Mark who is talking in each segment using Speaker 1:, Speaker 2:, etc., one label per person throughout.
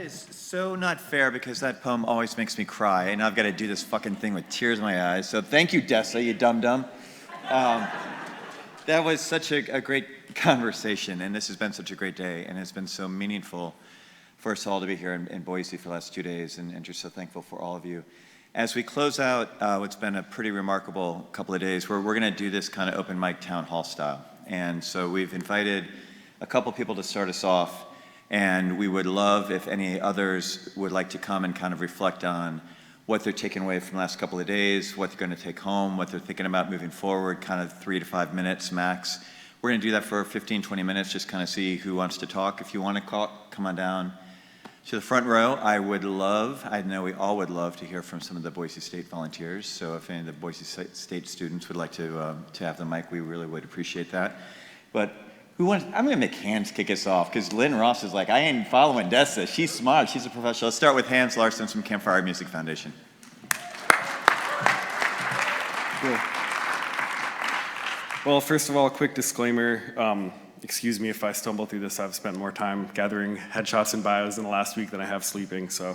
Speaker 1: is so not fair because that poem always makes me cry, and I've got to do this fucking thing with tears in my eyes. So thank you, Dessa, you dum-dum. That was such a great conversation, and this has been such a great day, and it's been so meaningful for us all to be here in Boise for the last 2 days, and just so thankful for all of you. As we close out what's been a pretty remarkable couple of days, we're going to do this kind of open mic town hall style. And so we've invited a couple people to start us off, and we would love if any others would like to come and kind of reflect on what they're taking away from the last couple of days, what they're going to take home, what they're thinking about moving forward, kind of 3 to 5 minutes max. We're going to do that for 15, 20 minutes, just kind of see who wants to talk. If you want to come on down to the front row. I know we all would love to hear from some of the Boise State volunteers. So if any of the Boise State students would like to have the mic, we really would appreciate that. But I'm going to make Hans kick us off, because Lynn Ross is like, I ain't following Dessa. She's smart. She's a professional. Let's start with Hans Larson from Campfire Music Foundation.
Speaker 2: Cool. Well, first of all, a quick disclaimer. Excuse me if I stumble through this. I've spent more time gathering headshots and bios in the last week than I have sleeping, so.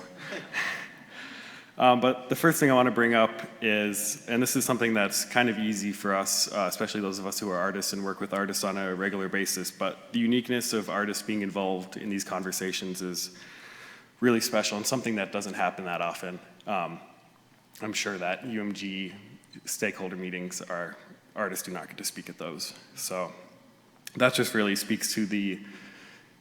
Speaker 2: But the first thing I want to bring up is, and this is something that's kind of easy for us, especially those of us who are artists and work with artists on a regular basis, but the uniqueness of artists being involved in these conversations is really special and something that doesn't happen that often. I'm sure that UMG stakeholder meetings artists do not get to speak at those. So that just really speaks to the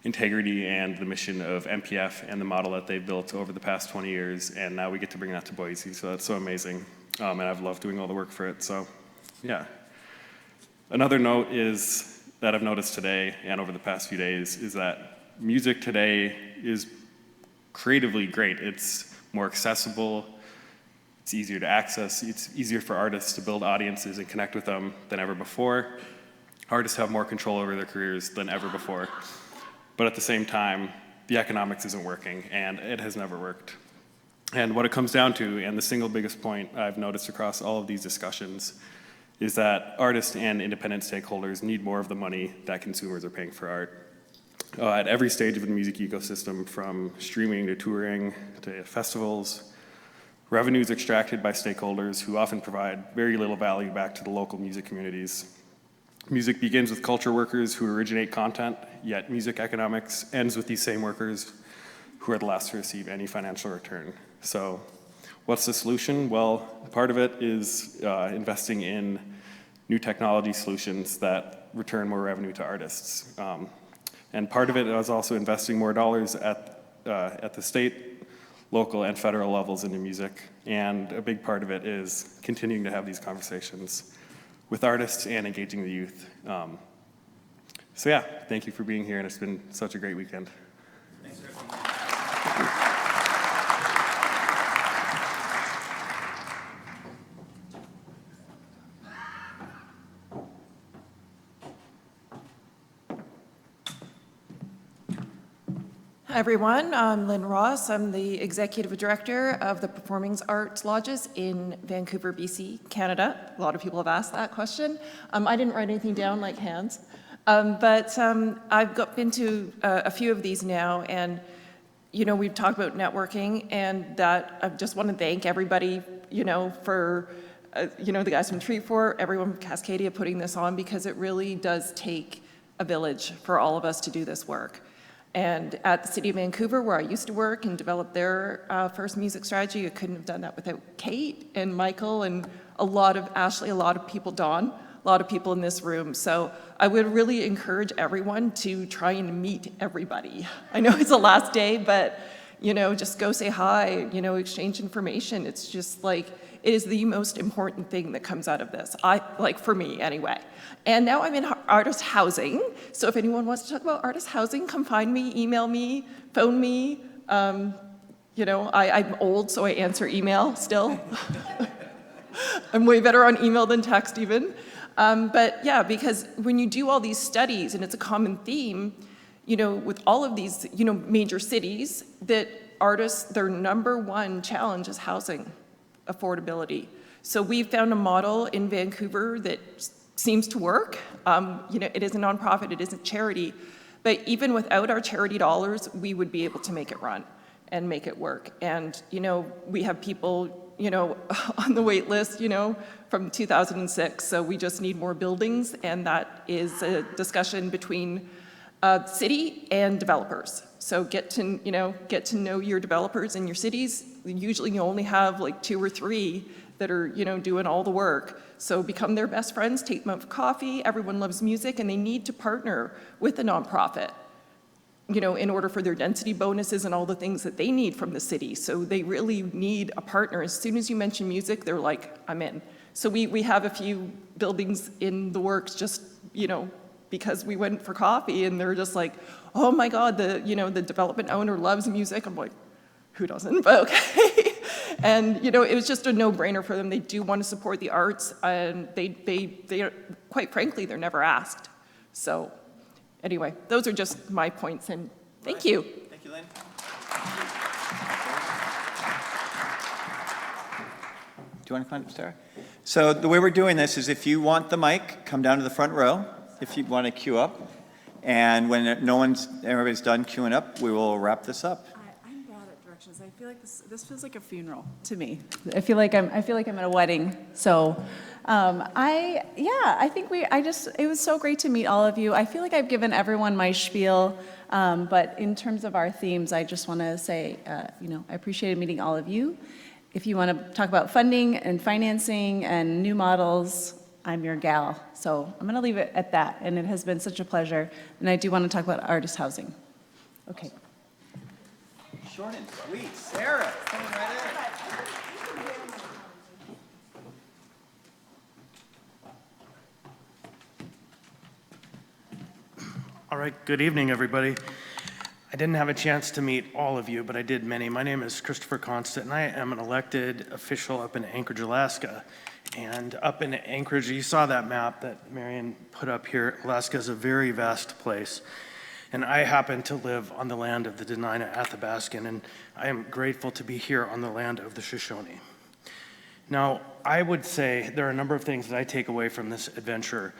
Speaker 2: integrity and the mission of MPF and the model that they've built over the past 20 years, and now we get to bring that to Boise, so that's so amazing. And I've loved doing all the work for it, so yeah. Another note is that I've noticed today and over the past few days is that music today is creatively great. It's more accessible, it's easier to access, it's easier for artists to build audiences and connect with them than ever before. Artists have more control over their careers than ever before. But at the same time, the economics isn't working, and it has never worked. And what it comes down to, and the single biggest point I've noticed across all of these discussions, is that artists and independent stakeholders need more of the money that consumers are paying for art. At every stage of the music ecosystem, from streaming to touring to festivals, revenue is extracted by stakeholders who often provide very little value back to the local music communities. Music begins with culture workers who originate content, yet music economics ends with these same workers who are the last to receive any financial return. So what's the solution? Well, part of it is investing in new technology solutions that return more revenue to artists. And part of it is also investing more dollars at the state, local, and federal levels into music. And a big part of it is continuing to have these conversations with artists and engaging the youth. So yeah, thank you for being here, and it's been such a great weekend.
Speaker 1: Thanks,
Speaker 3: Hi everyone, I'm Lynn Ross. I'm the Executive Director of the Performing Arts Lodges in Vancouver, BC, Canada. A lot of people have asked that question. I didn't write anything down like Hans, but I've been to a few of these now, and we've talked about networking, and that I just want to thank everybody, for the guys from Treat4, everyone from Cascadia putting this on, because it really does take a village for all of us to do this work. And at the City of Vancouver, where I used to work and develop their first music strategy, I couldn't have done that without Kate and Michael and Ashley, a lot of people, Dawn, a lot of people in this room. So I would really encourage everyone to try and meet everybody. I know it's the last day, but just go say hi, exchange information. It's just like, it is the most important thing that comes out of this, for me anyway. And now I'm in artist housing, so if anyone wants to talk about artist housing, come find me, email me, phone me. I'm old, so I answer email still. I'm way better on email than text even. But yeah, because when you do all these studies, and it's a common theme, with all of these, major cities, that artists, their number one challenge is housing affordability. So we've found a model in Vancouver that seems to work. It is a nonprofit, it isn't charity, but even without our charity dollars, we would be able to make it run. and make it work. And, we have people, on the wait list, from 2006, so we just need more buildings, and that is a discussion between city and developers. So get to know your developers in your cities. Usually you only have like 2 or 3 that are, doing all the work. So become their best friends, take them out for coffee. Everyone loves music, and they need to partner with a nonprofit, in order for their density bonuses and all the things that they need from the city. So they really need a partner. As soon as you mention music, they're like, I'm in. So we have a few buildings in the works just, because we went for coffee, and they're just like, oh my God, the development owner loves music. I'm like, who doesn't? But okay. And, it was just a no-brainer for them. They do want to support the arts, and they quite frankly, they're never asked. So anyway, those are just my points, and thank you.
Speaker 1: Thank you, Lynn. Do you want to climb up, Sarah? So the way we're doing this is, if you want the mic, come down to the front row. If you want to queue up, and when everybody's done queuing up, we will wrap this up.
Speaker 4: I'm bad at directions. I feel like this feels like a funeral to me. I feel like I'm at a wedding. So, I think it was so great to meet all of you. I feel like I've given everyone my spiel, but in terms of our themes, I just want to say, I appreciated meeting all of you. If you want to talk about funding and financing and new models, I'm your gal. So I'm going to leave it at that. And it has been such a pleasure. And I do want to talk about artist housing. Okay.
Speaker 1: Short and sweet. Sarah, coming right in.
Speaker 5: All right, good evening, everybody. I didn't have a chance to meet all of you, but I did many. My name is Christopher Constant, and I am an elected official up in Anchorage, Alaska. And up in Anchorage, you saw that map that Marion put up here. Alaska is a very vast place. And I happen to live on the land of the Dena'ina Athabaskan, and I am grateful to be here on the land of the Shoshone. Now, I would say there are a number of things that I take away from this adventure.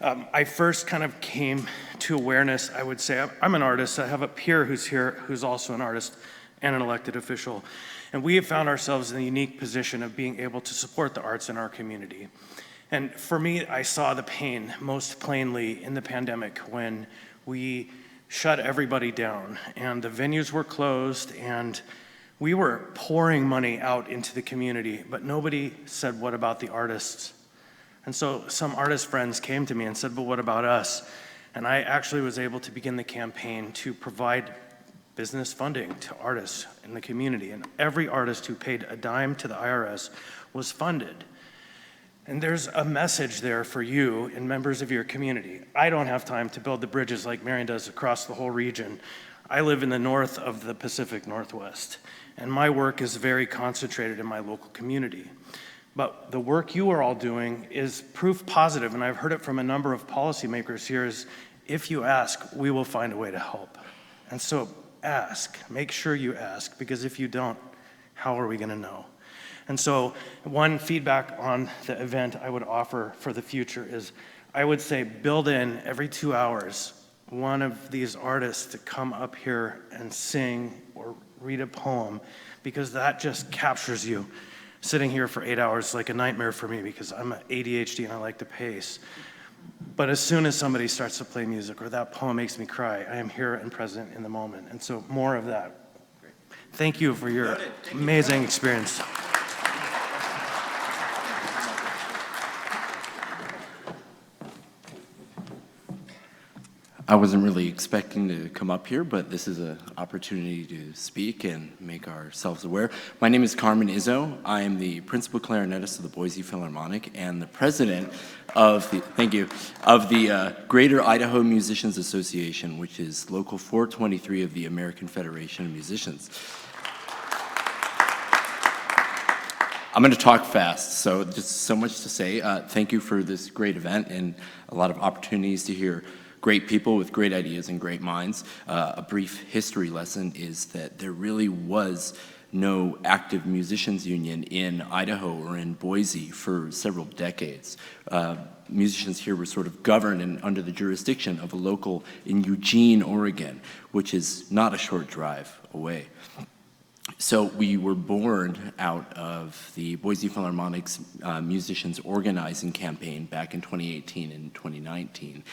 Speaker 5: I first kind of came to awareness, I would say, I'm an artist. I have a peer who's here who's also an artist and an elected official. And we have found ourselves in the unique position of being able to support the arts in our community. And for me, I saw the pain most plainly in the pandemic when we shut everybody down and the venues were closed and we were pouring money out into the community, but nobody said, what about the artists? And so some artist friends came to me and said, but what about us? And I actually was able to begin the campaign to provide business funding to artists in the community. And every artist who paid a dime to the IRS was funded. And there's a message there for you and members of your community. I don't have time to build the bridges like Marion does across the whole region. I live in the north of the Pacific Northwest, and my work is very concentrated in my local community. But the work you are all doing is proof positive, and I've heard it from a number of policymakers here, is if you ask, we will find a way to help. And so ask, make sure you ask, because if you don't, how are we gonna know? And so one feedback on the event I would offer for the future is, I would say build in every 2 hours one of these artists to come up here and sing or read a poem, because that just captures you. Sitting here for 8 hours is like a nightmare for me because I'm ADHD and I like to pace. But as soon as somebody starts to play music or that poem makes me cry, I am here and present in the moment. And so more of that. Thank you for your amazing experience.
Speaker 6: I wasn't really expecting to come up here, but this is an opportunity to speak and make ourselves aware. My name is Carmen Izzo. I am the principal clarinetist of the Boise Philharmonic and the president of the Greater Idaho Musicians Association, which is Local 423 of the American Federation of Musicians. I'm going to talk fast, so just so much to say. Thank you for this great event and a lot of opportunities to hear great people with great ideas and great minds. A brief history lesson is that there really was no active musicians union in Idaho or in Boise for several decades. Musicians here were sort of governed and under the jurisdiction of a local in Eugene, Oregon, which is not a short drive away. So we were born out of the Boise Philharmonic's musicians organizing campaign back in 2018 and 2019,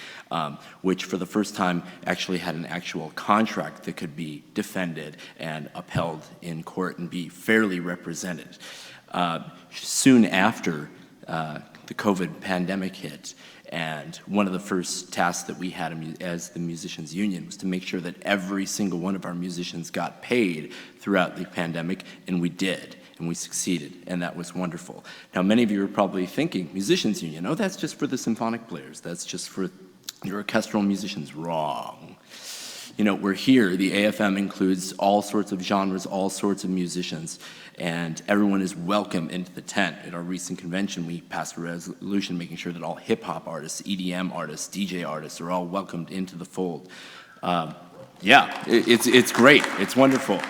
Speaker 6: which for the first time actually had an actual contract that could be defended and upheld in court and be fairly represented. Soon after the COVID pandemic hit, and one of the first tasks that we had as the Musicians Union was to make sure that every single one of our musicians got paid throughout the pandemic, and we did, and we succeeded, and that was wonderful. Now, many of you are probably thinking, Musicians Union, oh, that's just for the symphonic players, that's just for your orchestral musicians. Wrong. You know, we're here, the AFM includes all sorts of genres, all sorts of musicians, and everyone is welcome into the tent. At our recent convention, we passed a resolution making sure that all hip-hop artists, EDM artists, DJ artists are all welcomed into the fold. It's great, it's wonderful.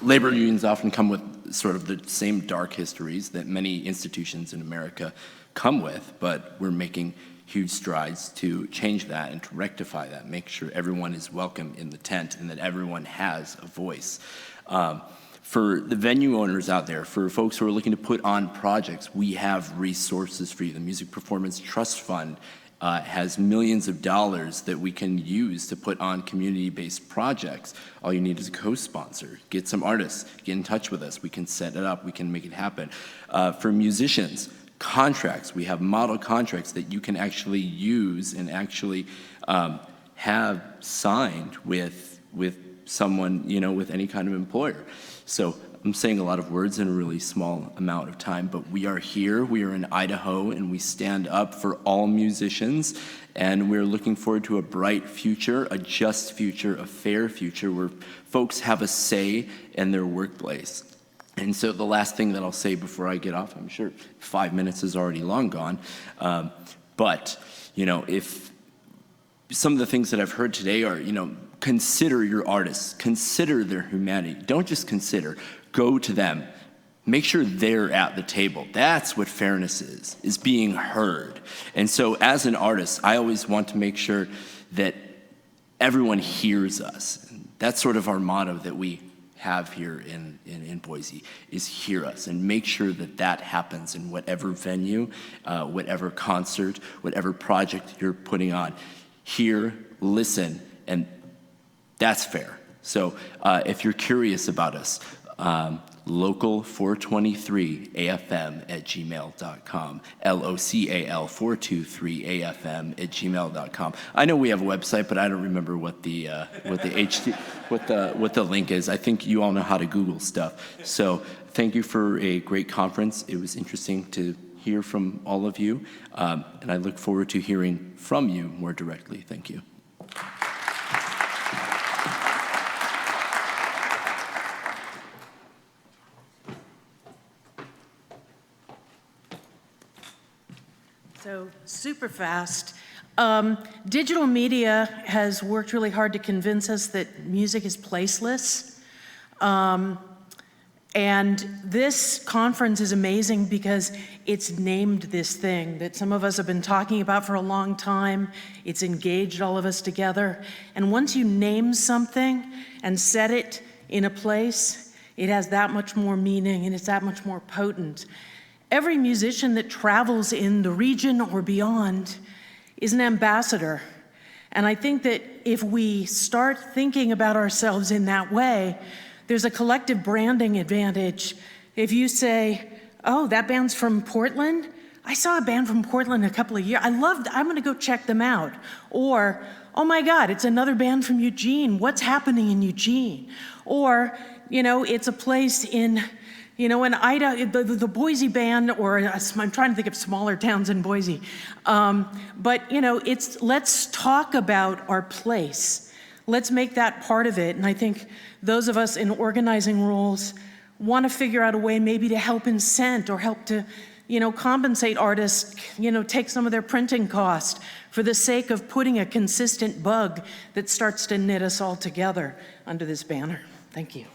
Speaker 6: Labor unions often come with sort of the same dark histories that many institutions in America come with, but we're making huge strides to change that and to rectify that, make sure everyone is welcome in the tent and that everyone has a voice. For the venue owners out there, for folks who are looking to put on projects, we have resources for you. The Music Performance Trust Fund has millions of dollars that we can use to put on community-based projects. All you need is a co-sponsor. Get some artists, get in touch with us. We can set it up, we can make it happen. For musicians, contracts, we have model contracts that you can actually use and actually have signed with someone, you know, with any kind of employer. So I'm saying a lot of words in a really small amount of time, but we are here, we are in Idaho, and we stand up for all musicians, and we're looking forward to a bright future, a just future, a fair future, where folks have a say in their workplace. And so the last thing that I'll say before I get off, I'm sure 5 minutes is already long gone, but, you know, if some of the things that I've heard today are, you know, consider your artists, consider their humanity. Don't just consider, go to them. Make sure they're at the table. That's what fairness is being heard. And so as an artist, I always want to make sure that everyone hears us. That's sort of our motto that we have here in Boise, is hear us, and make sure that that happens in whatever venue, whatever concert, whatever project you're putting on. Hear, listen, and that's fair. So if you're curious about us, local423afm@gmail.com, local423afm@gmail.com. I know we have a website, but I don't remember what the link is. I think you all know how to Google stuff. So thank you for a great conference. It was interesting to hear from all of you, and I look forward to hearing from you more directly. Thank you.
Speaker 7: So super fast. Digital media has worked really hard to convince us that music is placeless. And this conference is amazing because it's named this thing that some of us have been talking about for a long time. It's engaged all of us together. And once you name something and set it in a place, it has that much more meaning and it's that much more potent. Every musician that travels in the region or beyond is an ambassador. And I think that if we start thinking about ourselves in that way, there's a collective branding advantage. If you say, oh, that band's from Portland? I saw a band from Portland a couple of years. I'm gonna go check them out. Or, oh my God, it's another band from Eugene. What's happening in Eugene? Or, you know, it's a place in, you know, in Idaho, the Boise band, or I'm trying to think of smaller towns in Boise. But, you know, let's talk about our place. Let's make that part of it. And I think those of us in organizing roles want to figure out a way maybe to help incent or help to, you know, compensate artists, you know, take some of their printing cost for the sake of putting a consistent bug that starts to knit us all together under this banner. Thank you.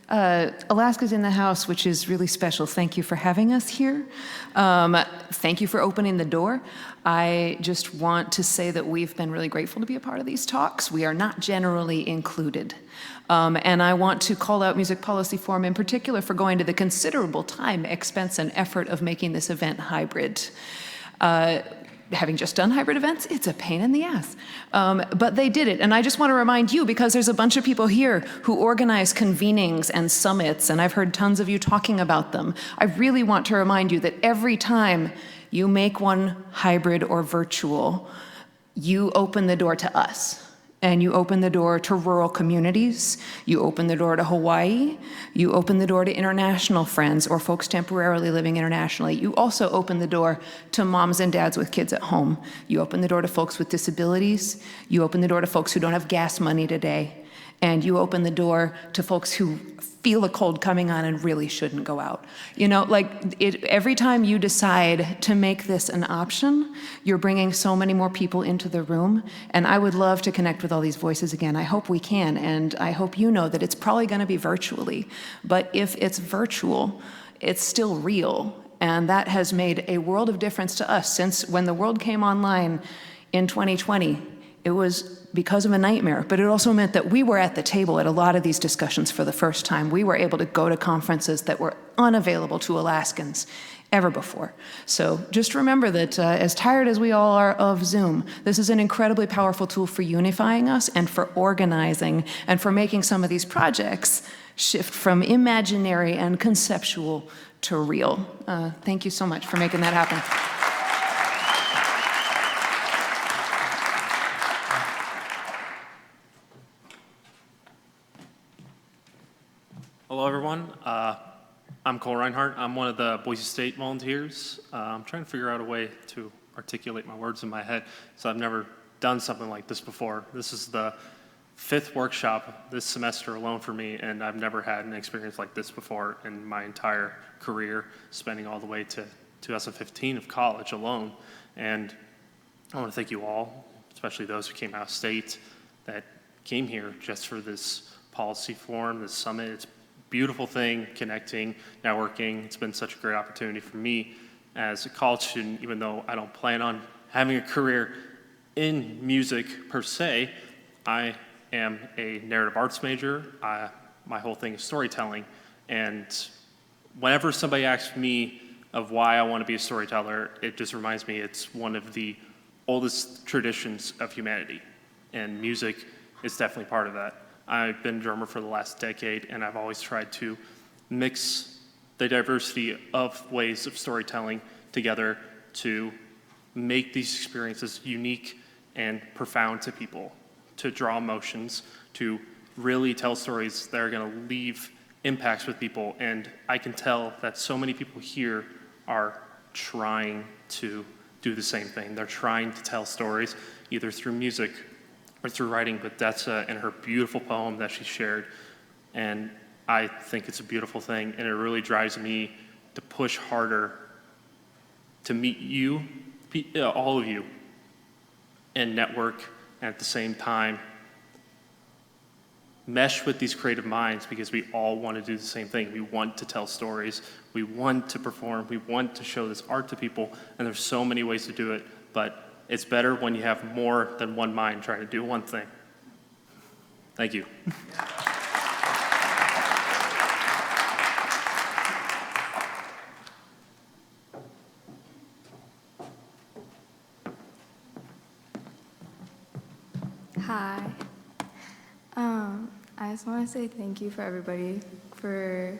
Speaker 8: Alaska's in the house, which is really special. Thank you for having us here. Thank you for opening the door. I just want to say that we've been really grateful to be a part of these talks. We are not generally included. And I want to call out Music Policy Forum in particular for going to the considerable time, expense, and effort of making this event hybrid. Having just done hybrid events, it's a pain in the ass. But they did it, and I just want to remind you, because there's a bunch of people here who organize convenings and summits, and I've heard tons of you talking about them. I really want to remind you that every time you make one hybrid or virtual, you open the door to us. And you open the door to rural communities, you open the door to Hawaii, you open the door to international friends or folks temporarily living internationally. You also open the door to moms and dads with kids at home. You open the door to folks with disabilities, you open the door to folks who don't have gas money today, and you open the door to folks who feel a cold coming on and really shouldn't go out. You know, like every time you decide to make this an option, you're bringing so many more people into the room, and I would love to connect with all these voices again. I hope we can, and I hope you know that it's probably gonna be virtually, but if it's virtual, it's still real, and that has made a world of difference to us. Since when the world came online in 2020, it was because of a nightmare, but it also meant that we were at the table at a lot of these discussions for the first time. We were able to go to conferences that were unavailable to Alaskans ever before. So just remember that as tired as we all are of Zoom, this is an incredibly powerful tool for unifying us and for organizing and for making some of these projects shift from imaginary and conceptual to real. Thank you so much for making that happen.
Speaker 9: Hello, everyone. I'm Cole Reinhardt. I'm one of the Boise State volunteers. I'm trying to figure out a way to articulate my words in my head, so I've never done something like this before. This is the 5th workshop this semester alone for me, and I've never had an experience like this before in my entire career, spending all the way to 2015 of college alone. And I want to thank you all, especially those who came out of state, that came here just for this policy forum, this summit. It's beautiful thing, connecting, networking. It's been such a great opportunity for me as a college student, even though I don't plan on having a career in music per se. I am a narrative arts major. My whole thing is storytelling. And whenever somebody asks me of why I want to be a storyteller, it just reminds me it's one of the oldest traditions of humanity. And music is definitely part of that. I've been a drummer for the last decade, and I've always tried to mix the diversity of ways of storytelling together to make these experiences unique and profound to people, to draw emotions, to really tell stories that are going to leave impacts with people. And I can tell that so many people here are trying to do the same thing. They're trying to tell stories either through music or through writing, but that's in her beautiful poem that she shared. And I think it's a beautiful thing, and it really drives me to push harder to meet you, all of you, and network, and at the same time, mesh with these creative minds, because we all want to do the same thing. We want to tell stories, we want to perform, we want to show this art to people, and there's so many ways to do it, but it's better when you have more than one mind trying to do one thing. Thank you.
Speaker 10: Hi. I just want to say thank you for everybody, for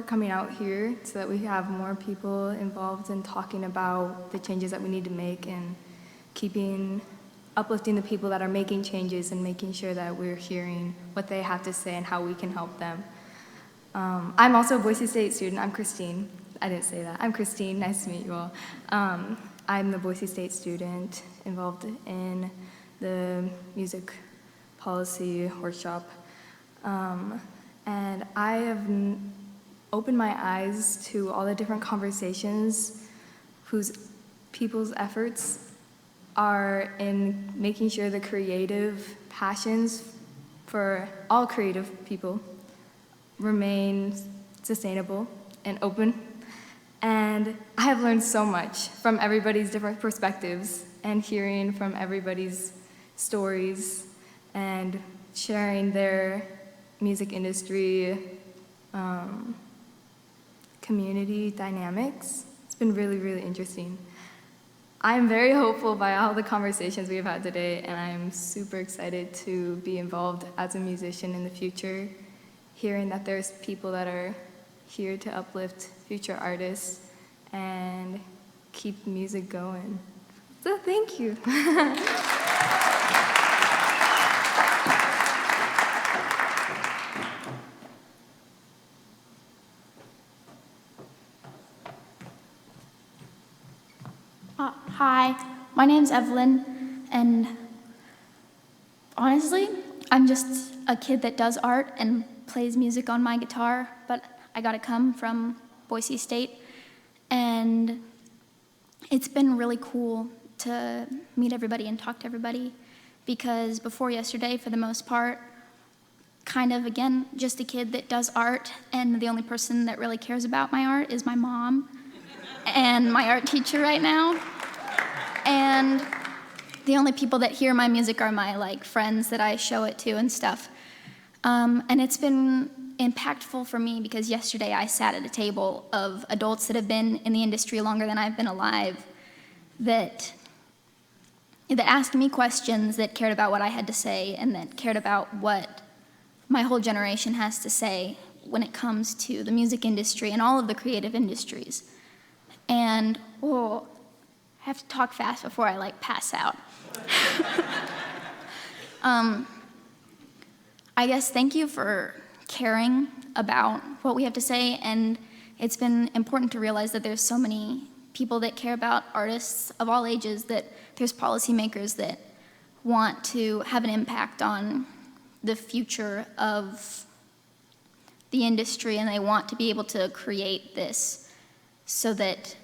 Speaker 10: coming out here so that we have more people involved in talking about the changes that we need to make and uplifting the people that are making changes and making sure that we're hearing what they have to say and how we can help them. I'm also a Boise State student. I'm Christine. I didn't say that. I'm Christine. Nice to meet you all. I'm the Boise State student involved in the music policy workshop. And I have opened my eyes to all the different conversations whose people's efforts are in making sure the creative passions for all creative people remain sustainable and open. And I have learned so much from everybody's different perspectives and hearing from everybody's stories and sharing their music industry community dynamics. It's been really, really interesting. I'm very hopeful by all the conversations we've had today, and I'm super excited to be involved as a musician in the future, hearing that there's people that are here to uplift future artists and keep music going. So thank you.
Speaker 11: Hi, my name's Evelyn, and honestly, I'm just a kid that does art and plays music on my guitar, but I got to come from Boise State, and it's been really cool to meet everybody and talk to everybody, because before yesterday, for the most part, kind of, again, just a kid that does art, and the only person that really cares about my art is my mom and my art teacher right now. And the only people that hear my music are my friends that I show it to and stuff. And it's been impactful for me because yesterday I sat at a table of adults that have been in the industry longer than I've been alive that asked me questions, that cared about what I had to say, and that cared about what my whole generation has to say when it comes to the music industry and all of the creative industries. And, I have to talk fast before I pass out. I guess thank you for caring about what we have to say, and it's been important to realize that there's so many people that care about artists of all ages, that there's policymakers that want to have an impact on the future of the industry, and they want to be able to create this so that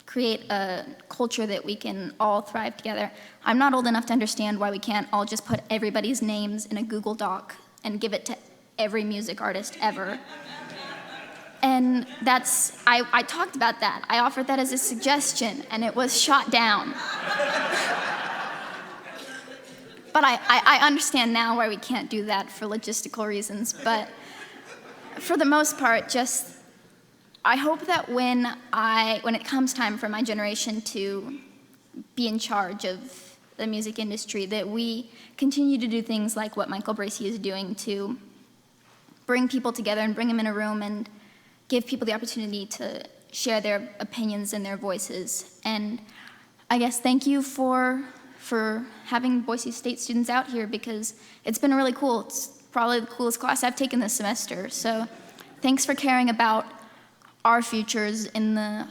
Speaker 11: create a culture that we can all thrive together. I'm not old enough to understand why we can't all just put everybody's names in a Google Doc and give it to every music artist ever. And I talked about that. I offered that as a suggestion, and it was shot down. But I understand now why we can't do that for logistical reasons. But for the most part, I hope that when it comes time for my generation to be in charge of the music industry, that we continue to do things like what Michael Bracey is doing, to bring people together and bring them in a room and give people the opportunity to share their opinions and their voices. And I guess thank you for having Boise State students out here, because it's been really cool. It's probably the coolest class I've taken this semester. So thanks for caring about our futures in the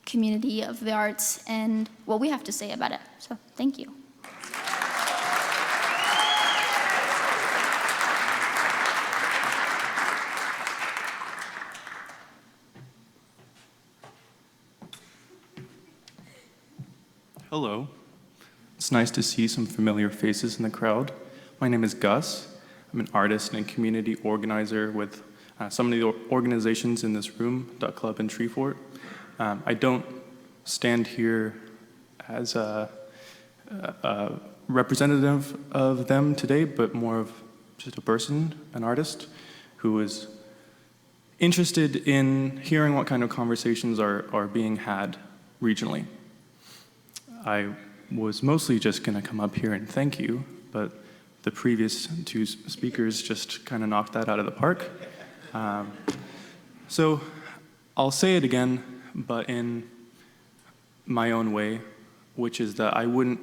Speaker 11: community of the arts and what we have to say about it. So thank you.
Speaker 12: Hello. It's nice to see some familiar faces in the crowd. My name is Gus. I'm an artist and community organizer with some of the organizations in this room, Duck Club and Treefort. I don't stand here as a representative of them today, but more of just a person, an artist, who is interested in hearing what kind of conversations are being had regionally. I was mostly just going to come up here and thank you, but the previous two speakers just kind of knocked that out of the park. So I'll say it again, but in my own way, which is that I wouldn't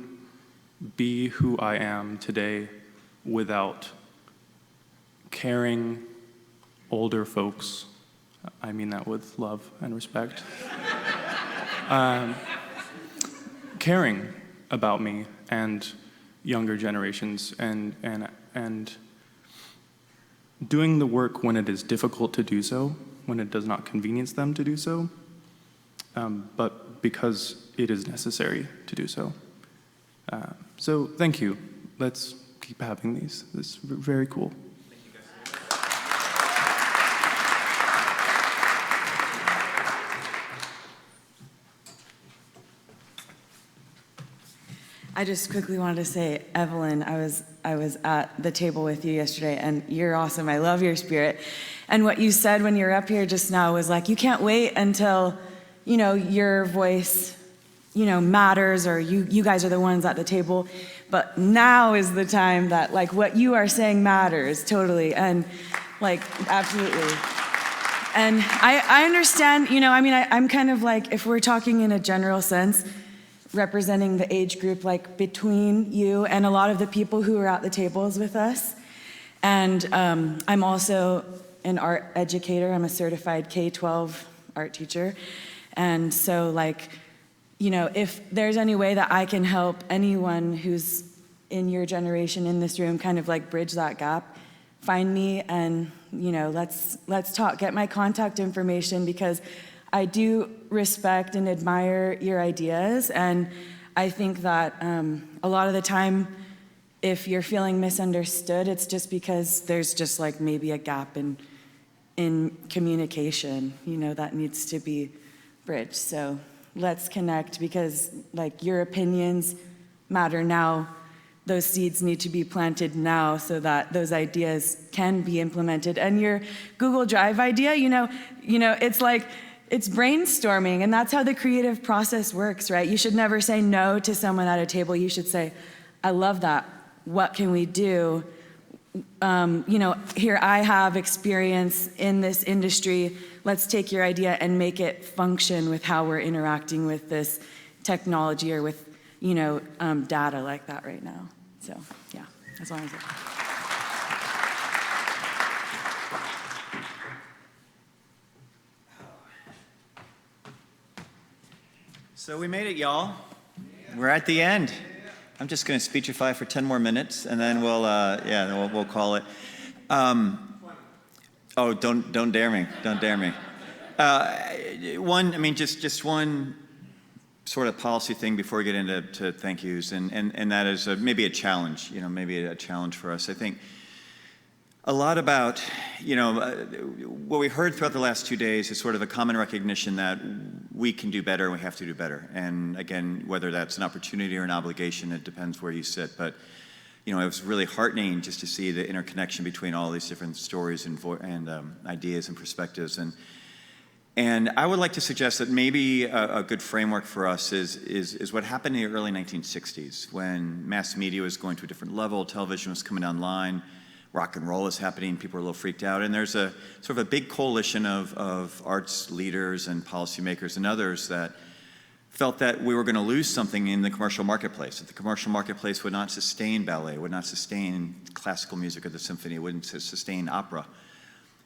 Speaker 12: be who I am today without caring older folks. I mean that with love and respect. Caring about me and younger generations, and doing the work when it is difficult to do so, when it does not convenience them to do so, but because it is necessary to do so. So thank you. Let's keep having these. This is very cool.
Speaker 1: Thank you, guys.
Speaker 13: I just quickly wanted to say, Evelyn, I was at the table with you yesterday, and you're awesome. I love your spirit. And what you said when you were up here just now was like, you can't wait until, your voice, matters, or you guys are the ones at the table. But now is the time that, like, what you are saying matters, totally. And, like, absolutely. And I understand, I'm kind of like, if we're talking in a general sense, representing the age group, like, between you and a lot of the people who are at the tables with us. And I'm also an art educator. I'm a certified K-12 art teacher. And so, like, if there's any way that I can help anyone who's in your generation in this room kind of like bridge that gap, find me and, let's talk, get my contact information, because I do respect and admire your ideas. And I think that a lot of the time, if you're feeling misunderstood, it's just because there's just like maybe a gap in communication, that needs to be bridged. So let's connect, because like your opinions matter now. Those seeds need to be planted now so that those ideas can be implemented. And your Google Drive idea, it's like, it's brainstorming, and that's how the creative process works, right? You should never say no to someone at a table. You should say, I love that. What can we do? Here I have experience in this industry. Let's take your idea and make it function with how we're interacting with this technology or with, data like that right now. So, yeah, as long as it.
Speaker 1: So we made it, y'all. We're at the end. I'm just going to speechify for 10 more minutes, and then we'll call it. Oh, don't dare me! Don't dare me. Just one sort of policy thing before we get into thank yous, and that is maybe a challenge. Maybe a challenge for us. I think a lot about, what we heard throughout the last 2 days is sort of a common recognition that we can do better and we have to do better. And again, whether that's an opportunity or an obligation, it depends where you sit. But, it was really heartening just to see the interconnection between all these different stories and ideas and perspectives. And I would like to suggest that maybe a good framework for us is what happened in the early 1960s, when mass media was going to a different level, television was coming online, rock and roll is happening, people are a little freaked out, and there's a sort of a big coalition of arts leaders and policymakers and others that felt that we were going to lose something in the commercial marketplace, that the commercial marketplace would not sustain ballet, would not sustain classical music or the symphony, it wouldn't sustain opera.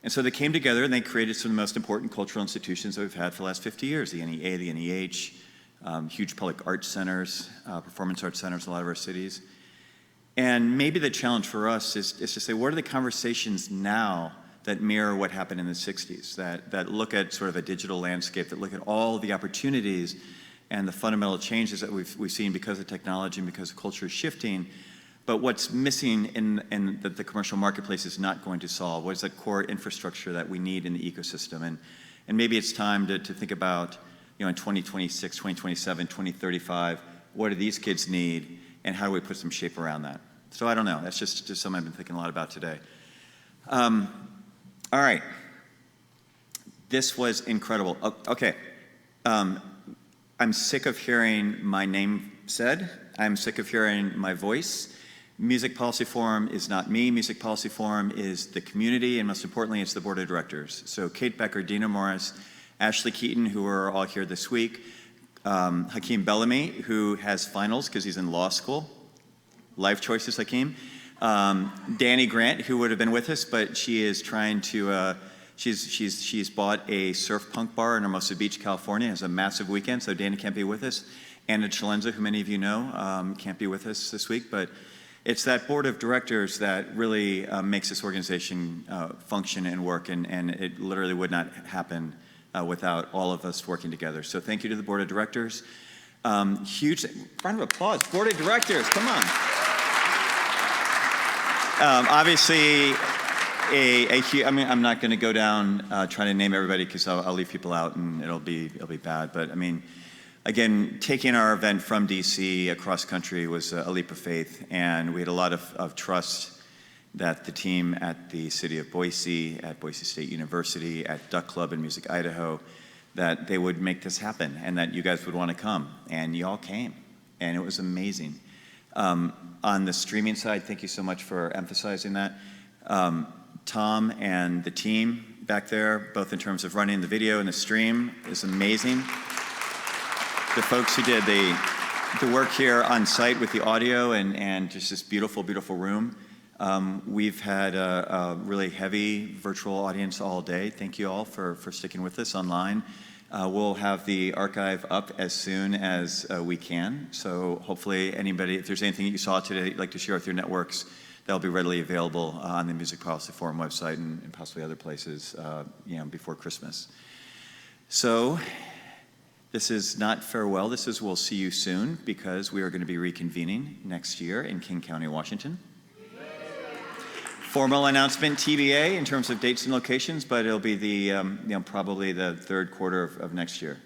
Speaker 1: And so they came together and they created some of the most important cultural institutions that we've had for the last 50 years, the NEA, the NEH, huge public art centers, performance art centers in a lot of our cities. And maybe the challenge for us is to say, what are the conversations now that mirror what happened in the 60s, that look at sort of a digital landscape, that look at all the opportunities and the fundamental changes that we've seen because of technology and because culture is shifting, but what's missing in that the commercial marketplace is not going to solve? What is that core infrastructure that we need in the ecosystem? And maybe it's time to think about, in 2026, 2027, 2035, what do these kids need? And how do we put some shape around that? So I don't know. That's just something I've been thinking a lot about today. All right. This was incredible. Okay. I'm sick of hearing my name said. I'm sick of hearing my voice. Music Policy Forum is not me. Music Policy Forum is the community, and most importantly, it's the board of directors. So Kate Becker, Dina Morris, Ashley Keaton, who are all here this week, Hakeem Bellamy, who has finals because he's in law school. Life choices, Hakeem. Danny Grant, who would have been with us, but she is trying to, she's bought a surf punk bar in Hermosa Beach, California. It has a massive weekend, so Danny can't be with us. Anna Chalenza, who many of you know, can't be with us this week, but it's that board of directors that really makes this organization function and work, and it literally would not happen without all of us working together. So thank you to the board of directors. Huge round of applause. Board of directors, come on. Obviously, I'm not going to go down trying to name everybody because I'll leave people out and it'll be bad. But I mean, again, taking our event from DC across country was a leap of faith, and we had a lot of trust that the team at the City of Boise, at Boise State University, at Duck Club and Music Idaho, that they would make this happen and that you guys would want to come. And you all came, and it was amazing. On the streaming side, thank you so much for emphasizing that. Tom and the team back there, both in terms of running the video and the stream, is amazing. The folks who did the work here on site with the audio and just this beautiful, beautiful room. We've had a really heavy virtual audience all day. Thank you all for sticking with us online. We'll have the archive up as soon as we can. So hopefully anybody, if there's anything that you saw today you'd like to share with your networks, that'll be readily available on the Music Policy Forum website and possibly other places before Christmas. So this is not farewell. This is we'll see you soon, because we are going to be reconvening next year in King County, Washington. Formal announcement TBA in terms of dates and locations, but it'll be the probably the third quarter of next year.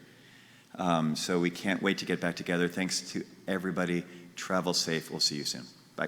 Speaker 1: So we can't wait to get back together. Thanks to everybody. Travel safe. We'll see you soon. Bye.